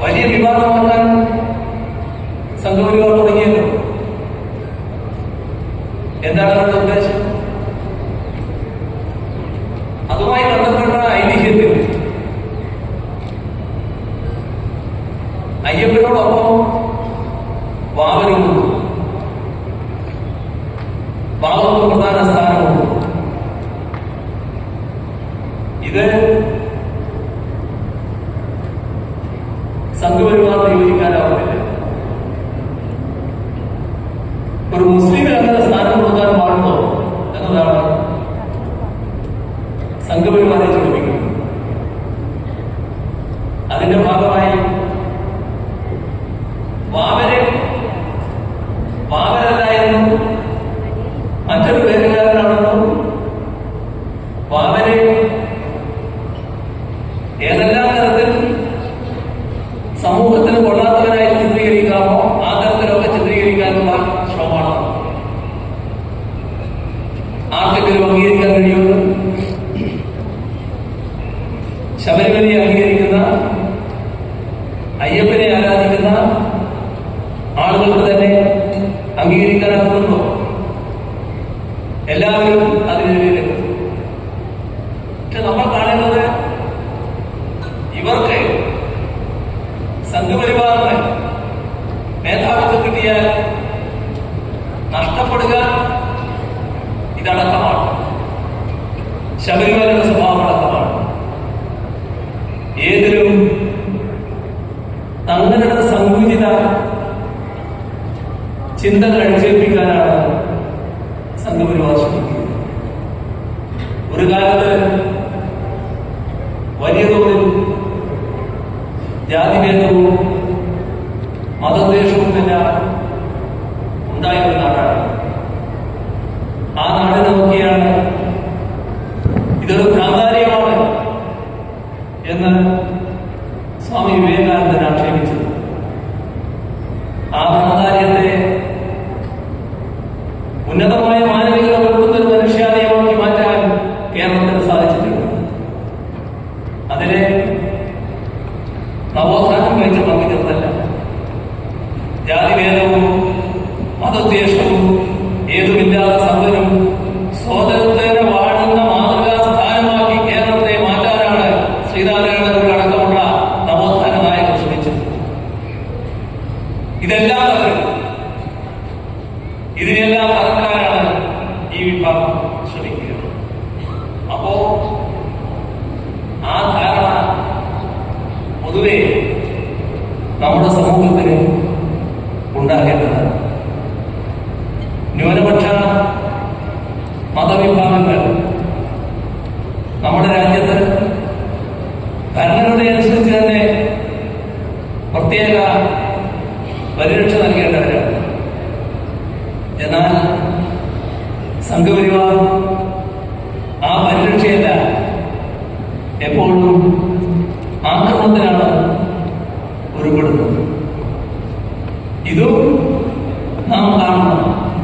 വലിയ വിവാദമാക്കാൻ സംഘപരിവാർ തുടങ്ങിയല്ലോ. എന്താണ് അവരുടെ ഉദ്ദേശം? അതുമായി ബന്ധപ്പെട്ട ഐതിഹ്യത്തിൽ അയ്യപ്പനോടൊപ്പം വാവനുണ്ട്, വാവർക്ക് പ്രധാന സ്ഥാനമുണ്ട്. ഇത് സംഘപരിവാറിന് യോജിക്കാനാവുന്നില്ല. ഒരു മുസ്ലിമിന് അങ്ങനെ സ്ഥാനം കൊടുക്കാൻ പാടുണ്ടോ എന്നതാണ് സംഘപരിവാറെ ചോദിക്കുന്നത്. അതിന്റെ ഭാഗമായി വാവരല്ല എന്നും മറ്റൊരു പേരുകാരനാണെന്നും വാവരെ ഏതെല്ലാം തരത്തിൽ സമൂഹത്തിന് കൊള്ളാത്തവരായി ചിത്രീകരിക്കാമോ ആ തരത്തിലൊക്കെ ചിത്രീകരിക്കാനുള്ള ശ്രമമാണ്. ആർക്കെങ്കിലും അംഗീകരിക്കാൻ കഴിയുന്നത് ശബരിമലയെ അംഗീകരിക്കുന്ന, അയ്യപ്പനെ ആരാധിക്കുന്ന ആളുകൾക്ക് തന്നെ അംഗീകരിക്കാനാകുന്നുണ്ടോ? എല്ലാവരും അതിനെതിരെ. പക്ഷെ നമ്മൾ കാണുന്നത് ഇവർക്ക് സംഘപരിവാറിന് മേധാവിത്വം കിട്ടിയാൽ നഷ്ടപ്പെടുക ഇതടക്കമാണ്. ശബരിമലയുടെ സ്വഭാവം അടക്കമാണ്. ഏതിലും തങ്ങളുടെ സങ്കുചിത ചിന്തകൾ അടിച്ചേൽപ്പിക്കാനാണ് സംഘപരിവാർ ശ്രമിക്കുന്നത്. ഒരു കാലത്ത് വലിയ തോതിൽ ജാതിഭേദവും മതദ്വേഷവും എല്ലാം ഉണ്ടായിരുന്ന നാടാണ്. ആ നാടിനെ നോക്കിയാണ് ഇതൊരു പ്രാധാന്യമാണ് എന്ന് സ്വാമി വിവേകാനന്ദൻ ആക്ഷേപിച്ചത്. ആ പ്രാധാന്യത്തെ ഉന്നതമായ മാനവികത പുലർത്തുന്ന ഒരു മനുഷ്യാലയമാക്കി മാറ്റാൻ കേരളത്തിന് സാധിച്ചിട്ടുണ്ട്. അതിനെ നവോത്ഥാനം വഹിച്ച പങ്കു ചേർന്നല്ല. ജാതിഭേദവും മതദ്വേഷവും ഏതുമില്ലാത്ത സമ്പന്നും സ്വാതന്ത്ര്യന വാഴുന്ന മാതൃകാ സ്ഥാനമാക്കി കേരളത്തെ മാറ്റാനാണ് ശ്രീനാരായണ ഗുരു അടക്കമുള്ള നവോത്ഥാന നായകർ ശ്രമിച്ചത്. ഇതെല്ലാം ഇതിനെല്ലാം തകർക്കാനാണ് ഈ വിഭാഗം ശ്രമിക്കുന്നത്. അപ്പോ ആ ധാരണ പൊതുവെ നമ്മുടെ സമൂഹത്തിന് ഉണ്ടാകേണ്ടതാണ്. ന്യൂനപക്ഷ മതവിഭാഗങ്ങൾ നമ്മുടെ രാജ്യത്ത് ഭരണഘടന അനുസരിച്ച് തന്നെ പ്രത്യേക പരിരക്ഷ നൽകേണ്ടവരാണ്. എന്നാൽ സംഘപരിവാർ